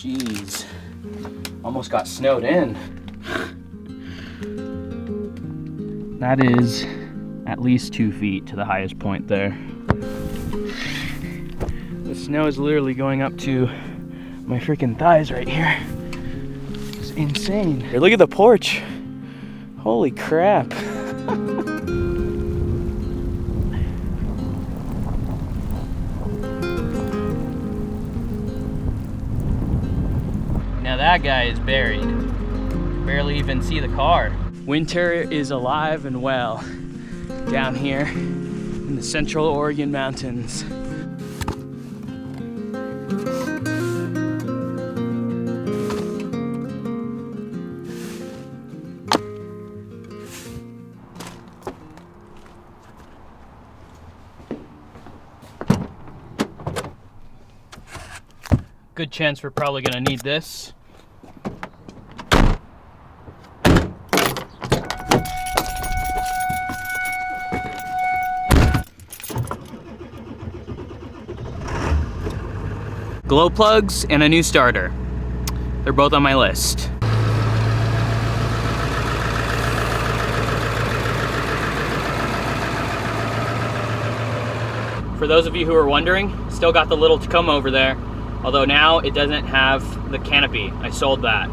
Jeez, almost got snowed in. That is at least 2 feet to the highest point there. The snow is literally going up to my freaking thighs right here. It's insane. Here, look at the porch. Holy crap. Now that guy is buried. Barely even see the car. Winter is alive and well down here in the Central Oregon mountains. Good chance we're probably gonna need this. Glow plugs and a new starter. They're both on my list. For those of you who are wondering, still got the little Tacoma over there. Although now it doesn't have the canopy. I sold that.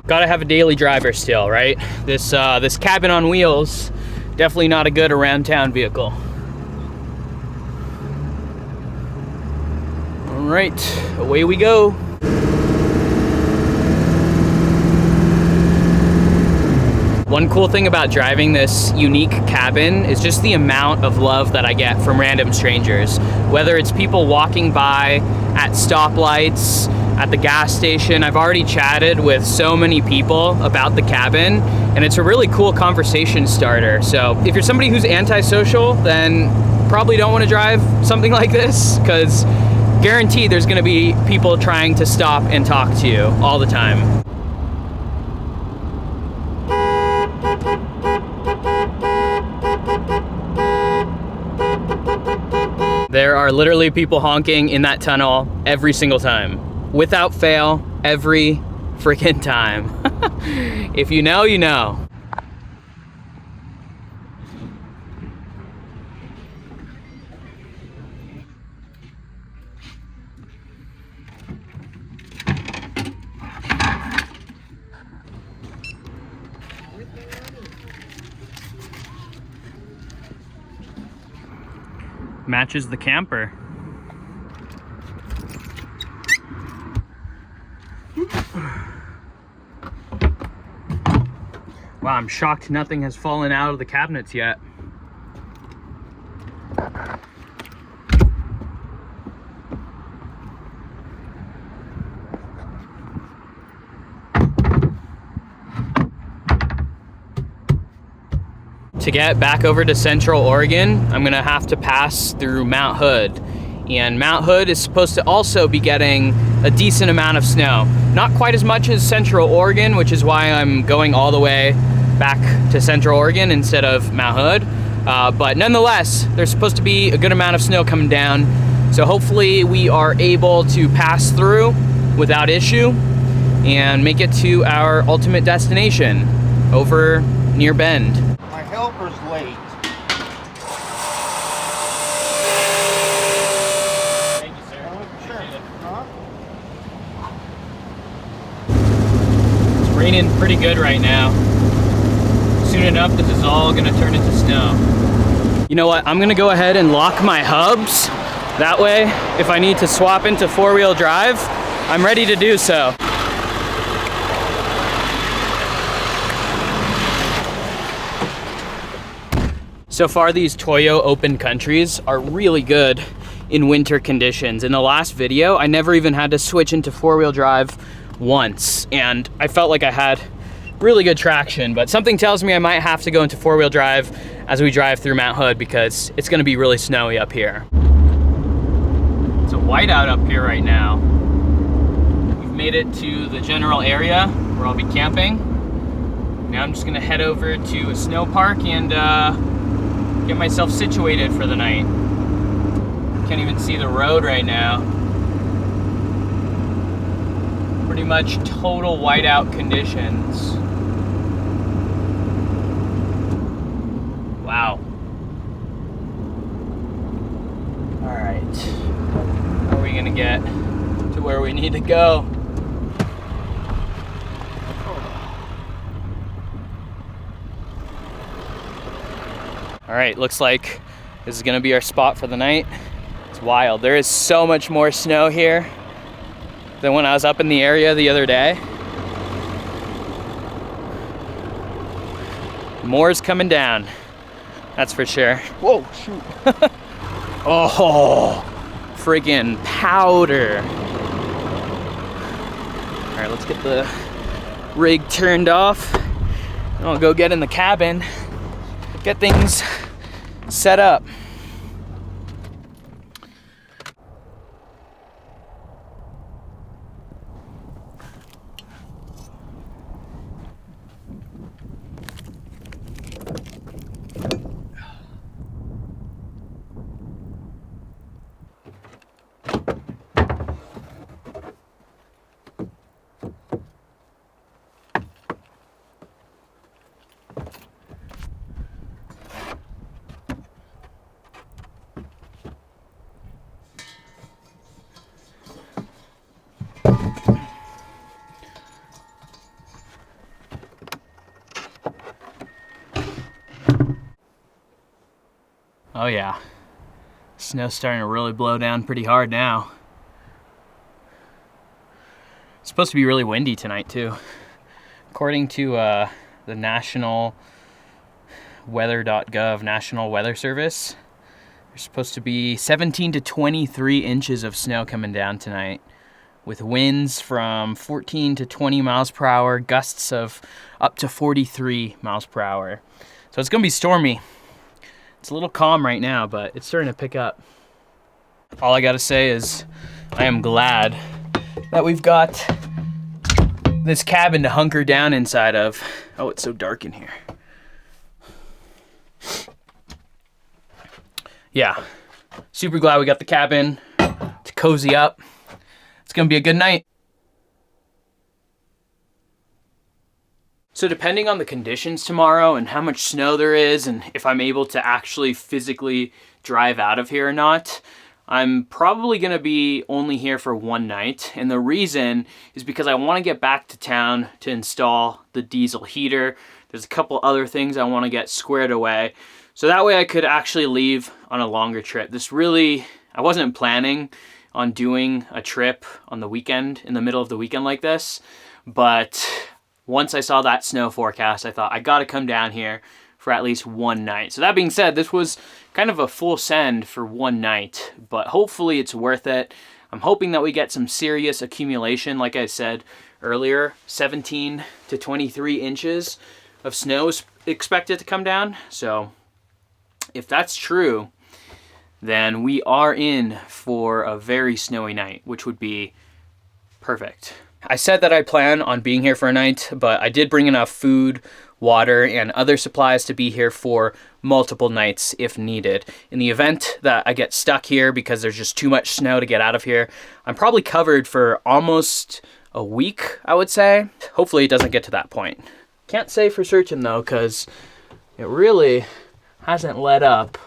Gotta have a daily driver still, right? This cabin on wheels, definitely not a good around town vehicle. All right, away we go. One cool thing about driving this unique cabin is just the amount of love that I get from random strangers. Whether it's people walking by at stoplights, at the gas station. I've already chatted with so many people about the cabin, and it's a really cool conversation starter. So if you're somebody who's antisocial, then probably don't want to drive something like this, because guaranteed there's going to be people trying to stop and talk to you all the time. There are literally people honking in that tunnel every single time. Without fail, every freaking time. If you know, you know. Matches the camper. Wow, I'm shocked nothing has fallen out of the cabinets yet. To get back over to Central Oregon, I'm gonna have to pass through Mount Hood. And Mount Hood is supposed to also be getting a decent amount of snow. Not quite as much as Central Oregon, which is why I'm going all the way back to Central Oregon instead of Mount Hood. But nonetheless, there's supposed to be a good amount of snow coming down. So hopefully we are able to pass through without issue and make it to our ultimate destination over near Bend. Helper's late. Thank you, sir. Sure. Huh? It's raining pretty good right now. Soon enough, this is all gonna turn into snow. You know what? I'm gonna go ahead and lock my hubs. That way, if I need to swap into four-wheel drive, I'm ready to do so. So far, these Toyo open countries are really good in winter conditions. In the last video, I never even had to switch into four-wheel drive once, and I felt like I had really good traction, but something tells me I might have to go into four-wheel drive as we drive through Mount Hood because it's gonna be really snowy up here. It's a whiteout up here right now. We've made it to the general area where I'll be camping. Now I'm just gonna head over to a snow park and get myself situated for the night. Can't even see the road right now. pretty much total whiteout conditions. Wow. All right, how are we gonna get to where we need to go? All right, looks like this is gonna be our spot for the night. It's wild. There is so much more snow here than when I was up in the area the other day. More is coming down, that's for sure. Whoa, shoot. Oh, friggin' powder. All right, let's get the rig turned off. And I'll go get in the cabin, get things set up. Oh yeah, snow's starting to really blow down pretty hard now. It's supposed to be really windy tonight too. According to the National Weather.gov National Weather Service, there's supposed to be 17 to 23 inches of snow coming down tonight, with winds from 14 to 20 miles per hour, gusts of up to 43 miles per hour. So it's gonna be stormy. It's a little calm right now, but it's starting to pick up. All I gotta say is I am glad that we've got this cabin to hunker down inside of. Oh, it's so dark in here. Yeah, super glad we got the cabin to cozy up. It's gonna be a good night. So depending on the conditions tomorrow and how much snow there is and if I'm able to actually physically drive out of here or not, I'm probably gonna be only here for one night. And the reason is because I wanna get back to town to install the diesel heater. There's a couple other things I wanna get squared away. So that way I could actually leave on a longer trip. I wasn't planning on doing a trip on the weekend, in the middle of the weekend like this, but once I saw that snow forecast, I thought I gotta come down here for at least one night. So that being said, this was kind of a full send for one night, but hopefully it's worth it. I'm hoping that we get some serious accumulation. Like I said earlier, 17 to 23 inches of snow is expected to come down. So if that's true, then we are in for a very snowy night, which would be perfect. I said that I plan on being here for a night, but I did bring enough food, water, and other supplies to be here for multiple nights if needed. In the event that I get stuck here because there's just too much snow to get out of here, I'm probably covered for almost a week, I would say. Hopefully it doesn't get to that point. Can't say for certain though, because it really hasn't let up.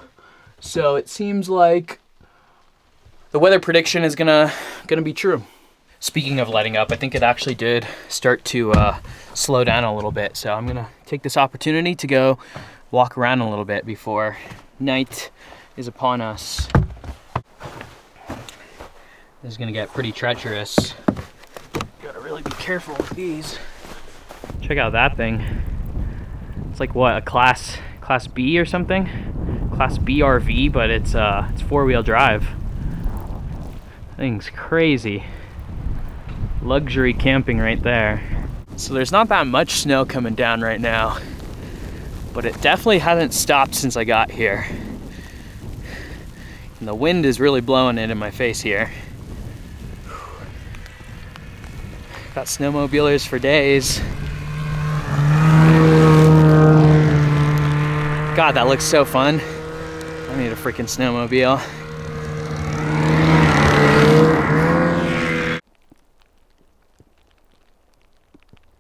So it seems like the weather prediction is gonna be true. Speaking of letting up, I think it actually did start to slow down a little bit. So I'm gonna take this opportunity to go walk around a little bit before night is upon us. This is gonna get pretty treacherous. Gotta really be careful with these. Check out that thing. It's like what, a class B or something? Class B RV, but it's four-wheel drive. Thing's crazy. Luxury camping right there. So there's not that much snow coming down right now, but it definitely hasn't stopped since I got here. And the wind is really blowing it in my face here. Got snowmobilers for days. God, that looks so fun. I need a freaking snowmobile.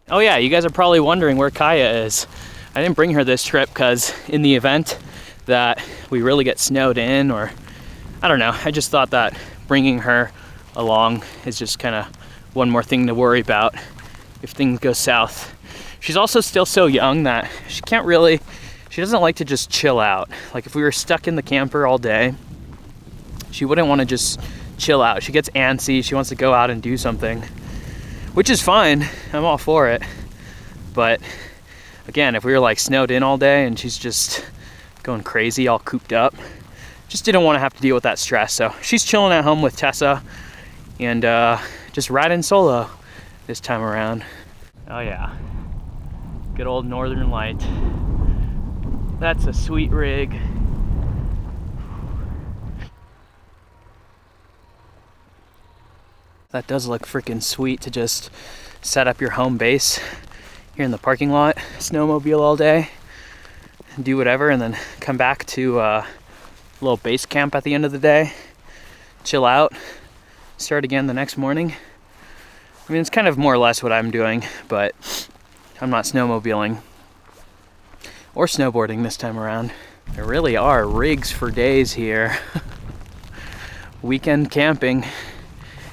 Oh yeah, you guys are probably wondering where Kaya is. I didn't bring her this trip because in the event that we really get snowed in, or I don't know, I just thought that bringing her along is just kind of one more thing to worry about if things go south. She's also still so young that she doesn't like to just chill out. Like if we were stuck in the camper all day, she wouldn't want to just chill out. She gets antsy, she wants to go out and do something, which is fine, I'm all for it. But again, if we were like snowed in all day and she's just going crazy, all cooped up, just didn't want to have to deal with that stress. So she's chilling at home with Tessa and just riding solo this time around. Oh yeah, good old Northern Light. That's a sweet rig. That does look freaking sweet to just set up your home base here in the parking lot, snowmobile all day, and do whatever, and then come back to a little base camp at the end of the day, chill out, start again the next morning. I mean, it's kind of more or less what I'm doing, but I'm not snowmobiling or snowboarding this time around. There really are rigs for days here. Weekend camping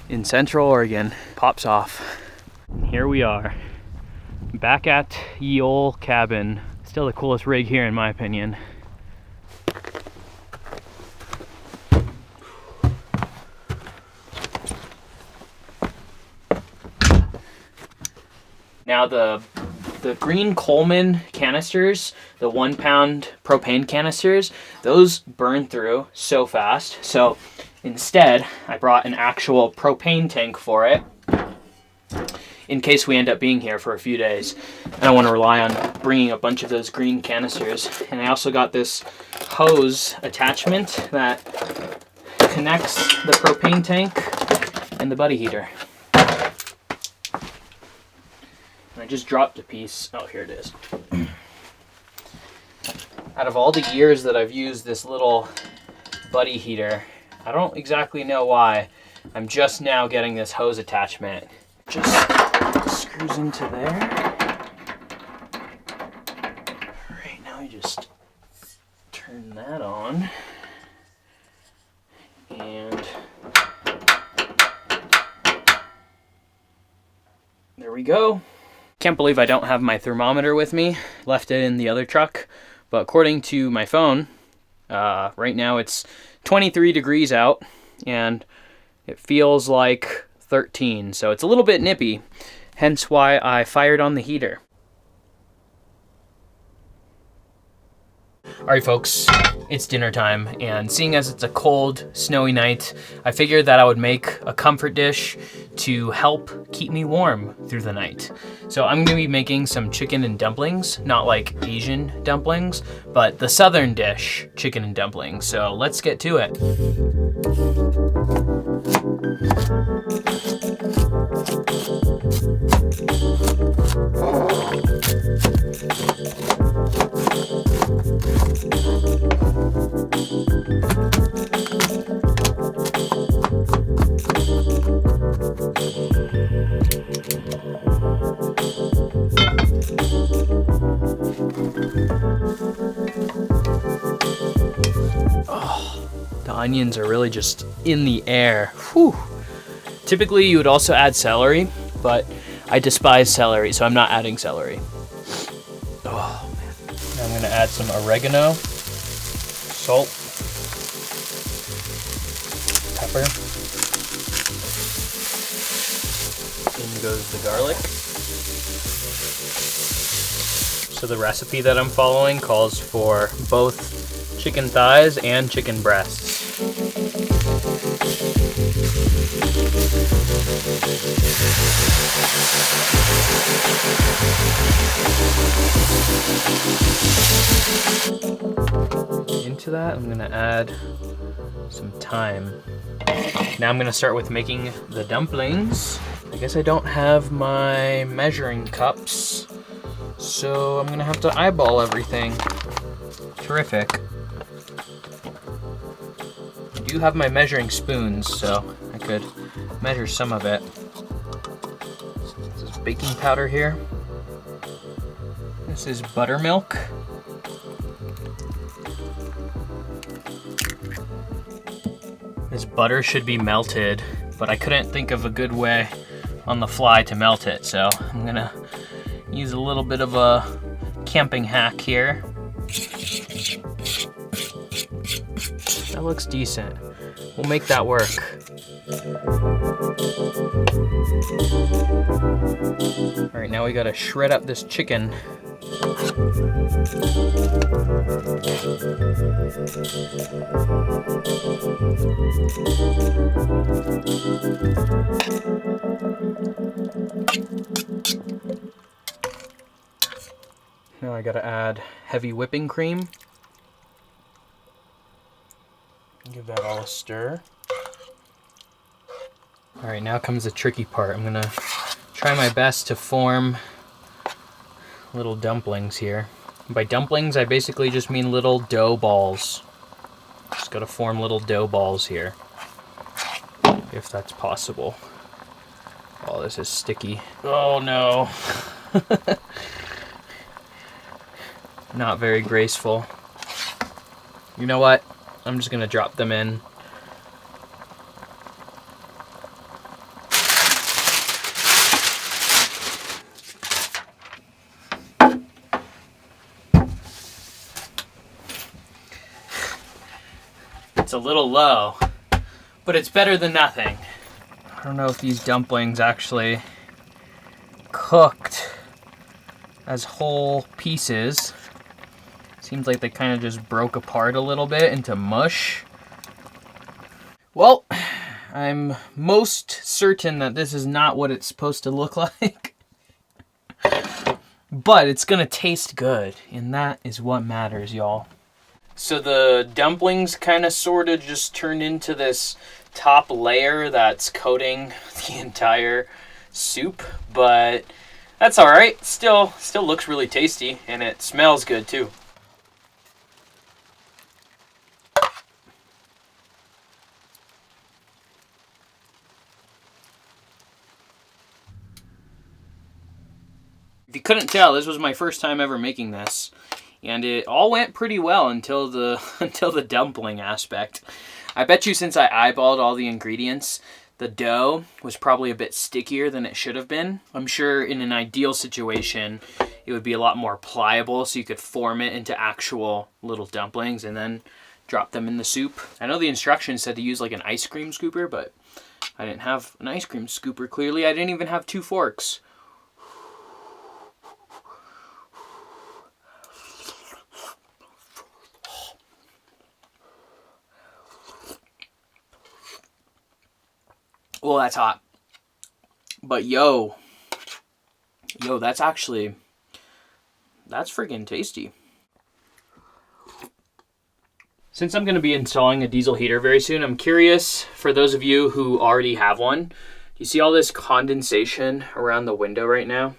in Central Oregon pops off. And here we are, back at ye ol' cabin. Still the coolest rig here in my opinion. Now the green Coleman canisters, the 1 pound propane canisters, those burn through so fast. So instead, I brought an actual propane tank for it in case we end up being here for a few days. I don't want to rely on bringing a bunch of those green canisters. And I also got this hose attachment that connects the propane tank and the buddy heater. I just dropped a piece. Oh, here it is. Out of all the years that I've used this little buddy heater, I don't exactly know why I'm just now getting this hose attachment. Just screws into there. All right, now you just turn that on. And there we go. Can't believe I don't have my thermometer with me. Left it in the other truck. But according to my phone, right now it's 23 degrees out and it feels like 13. So it's a little bit nippy, hence why I fired on the heater. All right, folks, it's dinner time, and seeing as it's a cold, snowy night, I figured that I would make a comfort dish to help keep me warm through the night. So I'm gonna be making some chicken and dumplings, not like Asian dumplings, but the southern dish, chicken and dumplings. So let's get to it. The onions are really just in the air. Whew. Typically you would also add celery, but I despise celery, so I'm not adding celery. Oh man. Now I'm gonna add some oregano, salt, pepper. In goes the garlic. So the recipe that I'm following calls for both chicken thighs and chicken breasts. Into that, I'm gonna add some thyme. Now I'm gonna start with making the dumplings. I guess I don't have my measuring cups, so I'm gonna have to eyeball everything. Terrific. I do have my measuring spoons, so I could measure some of it. This is baking powder here. This is buttermilk. This butter should be melted, but I couldn't think of a good way on the fly to melt it, so I'm gonna use a little bit of a camping hack here. That looks decent. We'll make that work. All right, now we gotta shred up this chicken. Now I gotta add heavy whipping cream. Give that all a stir. All right, now comes the tricky part. I'm gonna try my best to form little dumplings here. By dumplings, I basically just mean little dough balls. Just gotta form little dough balls here, if that's possible. Oh, this is sticky. Oh no. Not very graceful. You know what? I'm just gonna drop them in. It's a little low, but it's better than nothing. I don't know if these dumplings actually cooked as whole pieces. Seems like they kind of just broke apart a little bit into mush. Well, I'm most certain that this is not what it's supposed to look like. But it's gonna taste good, and that is what matters, y'all. So the dumplings kind of sort of just turned into this top layer that's coating the entire soup, but that's all right. Still looks really tasty, and it smells good too. If you couldn't tell, this was my first time ever making this, and it all went pretty well until the dumpling aspect. I bet you since I eyeballed all the ingredients, the dough was probably a bit stickier than it should have been. I'm sure in an ideal situation, it would be a lot more pliable so you could form it into actual little dumplings and then drop them in the soup. I know the instructions said to use like an ice cream scooper, but I didn't have an ice cream scooper, clearly. I didn't even have 2 forks. Well, that's hot. But yo, that's freaking tasty. Since I'm going to be installing a diesel heater very soon, I'm curious, for those of you who already have one, do you see all this condensation around the window right now?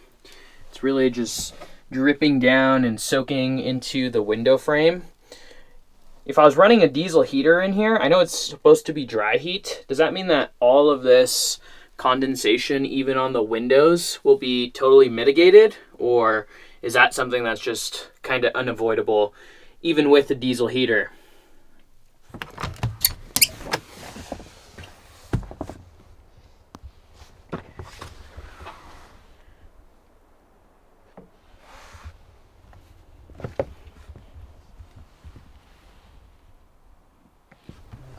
It's really just dripping down and soaking into the window frame. If I was running a diesel heater in here, I know it's supposed to be dry heat. Does that mean that all of this condensation, even on the windows, will be totally mitigated? Or is that something that's just kind of unavoidable, even with a diesel heater?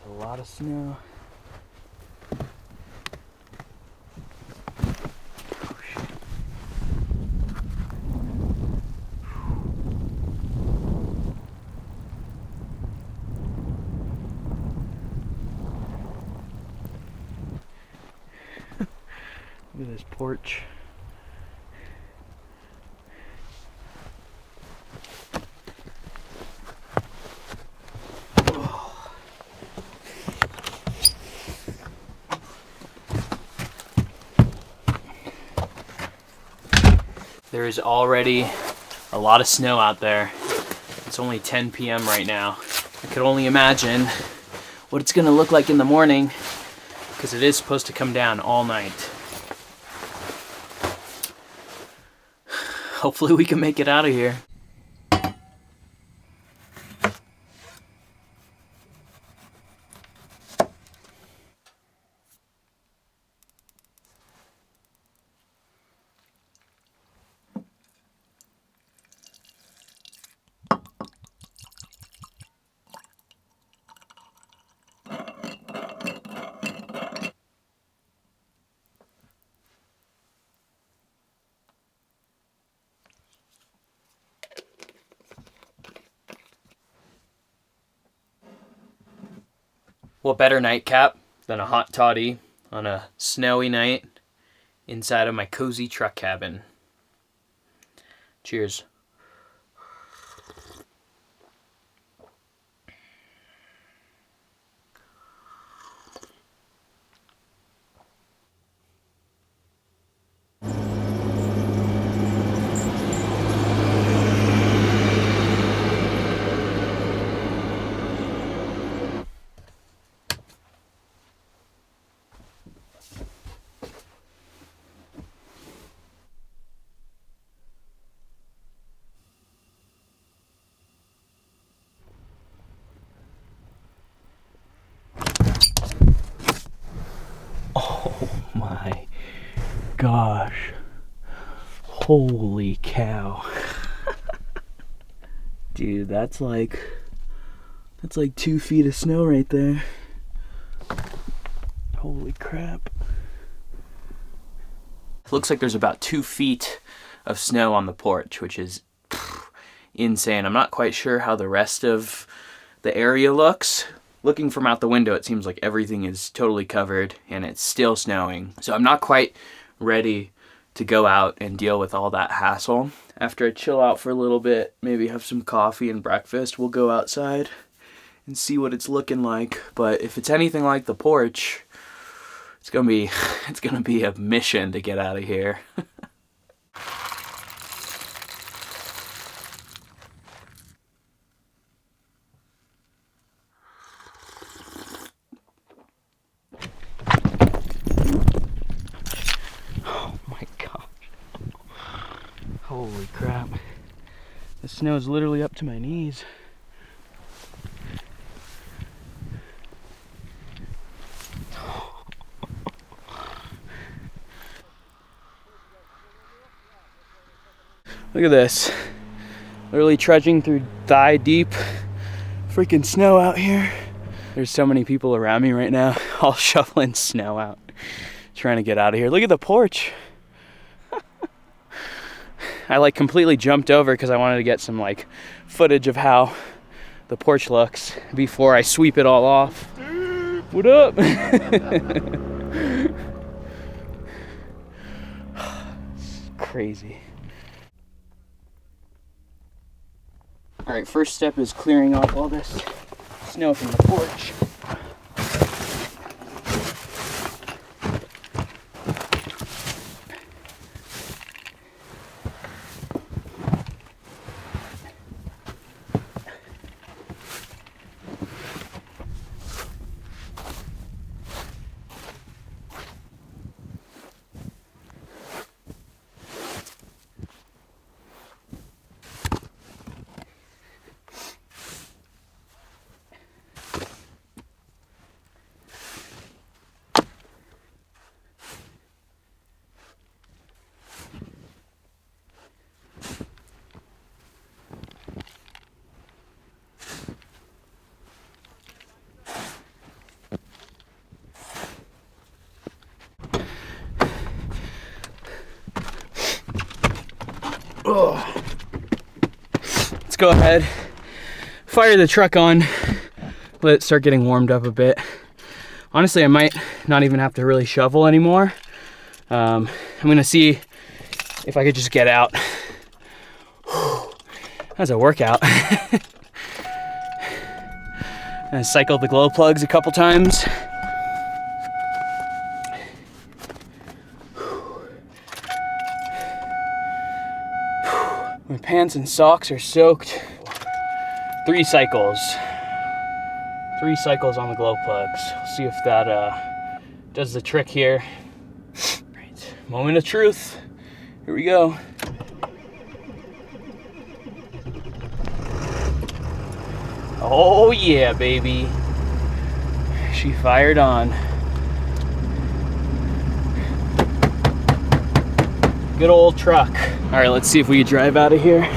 A lot of snow. Look at this porch. There is already a lot of snow out there. It's only 10 p.m. right now. I could only imagine what it's gonna look like in the morning, because it is supposed to come down all night. Hopefully we can make it out of here. What better nightcap than a hot toddy on a snowy night inside of my cozy truck cabin. Cheers. Oh my gosh. Holy cow. Dude, that's like 2 feet of snow right there. Holy crap. Looks like there's about 2 feet of snow on the porch, which is insane. I'm not quite sure how the rest of the area looks. Looking from out the window, it seems like everything is totally covered and it's still snowing. So I'm not quite ready to go out and deal with all that hassle. After I chill out for a little bit, maybe have some coffee and breakfast, we'll go outside and see what it's looking like. But if it's anything like the porch, it's gonna be a mission to get out of here. Holy crap. The snow is literally up to my knees. Look at this. Literally trudging through thigh deep freaking snow out here. There's so many people around me right now, all shoveling snow out, trying to get out of here. Look at the porch. I like completely jumped over because I wanted to get some like footage of how the porch looks before I sweep it all off. What up? Crazy. All right, first step is clearing off all this snow from the porch. Ugh. Let's go ahead, fire the truck on, let it start getting warmed up a bit. Honestly, I might not even have to really shovel anymore. I'm gonna see if I could just get out. That's a workout. I cycled the glow plugs a couple times. My pants and socks are soaked. 3 cycles. 3 cycles on the glow plugs. We'll see if that does the trick here. Right. Moment of truth. Here we go. Oh yeah, baby. She fired on. Good old truck. All right, let's see if we can drive out of here.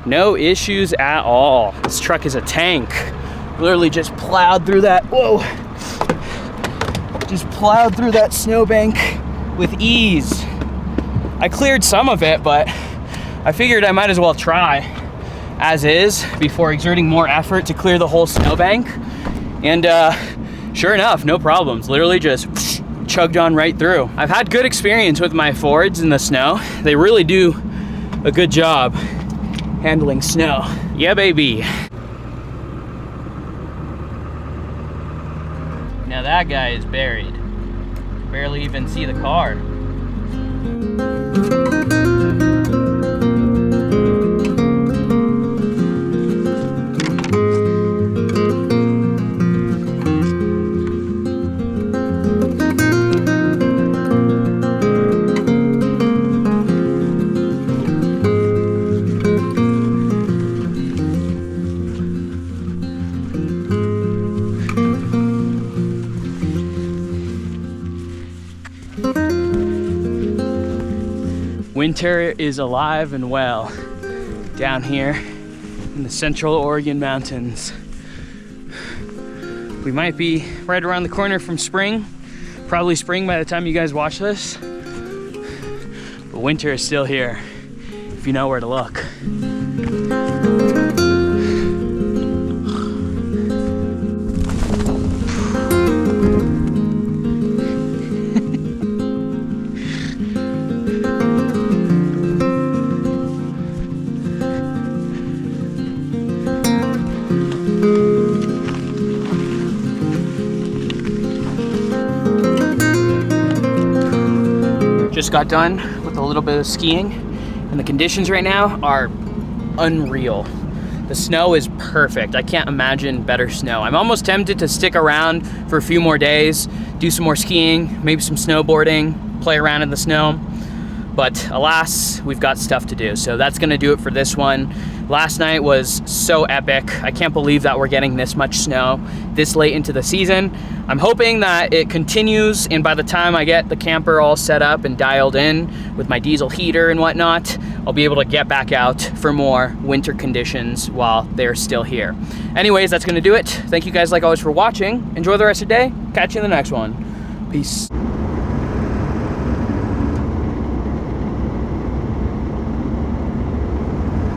No issues at all. This truck is a tank. Literally just plowed through that, whoa. Just plowed through that snowbank with ease. I cleared some of it, but I figured I might as well try as is before exerting more effort to clear the whole snowbank. And sure enough, no problems. Literally just chugged on right through. I've had good experience with my Fords in the snow. They really do a good job handling snow. Yeah, baby. Now that guy is buried. Barely even see the car. Winter is alive and well down here in the central Oregon mountains. We might be right around the corner from spring, probably spring by the time you guys watch this, but winter is still here if you know where to look. Just got done with a little bit of skiing, and the conditions right now are unreal. The snow is perfect. I can't imagine better snow. I'm almost tempted to stick around for a few more days, do some more skiing, maybe some snowboarding, play around in the snow. But alas, we've got stuff to do. So that's gonna do it for this one. Last night was so epic. I can't believe that we're getting this much snow this late into the season. I'm hoping that it continues, and by the time I get the camper all set up and dialed in with my diesel heater and whatnot, I'll be able to get back out for more winter conditions while they're still here. Anyways, that's gonna do it. Thank you guys like always for watching. Enjoy the rest of your day. Catch you in the next one. Peace.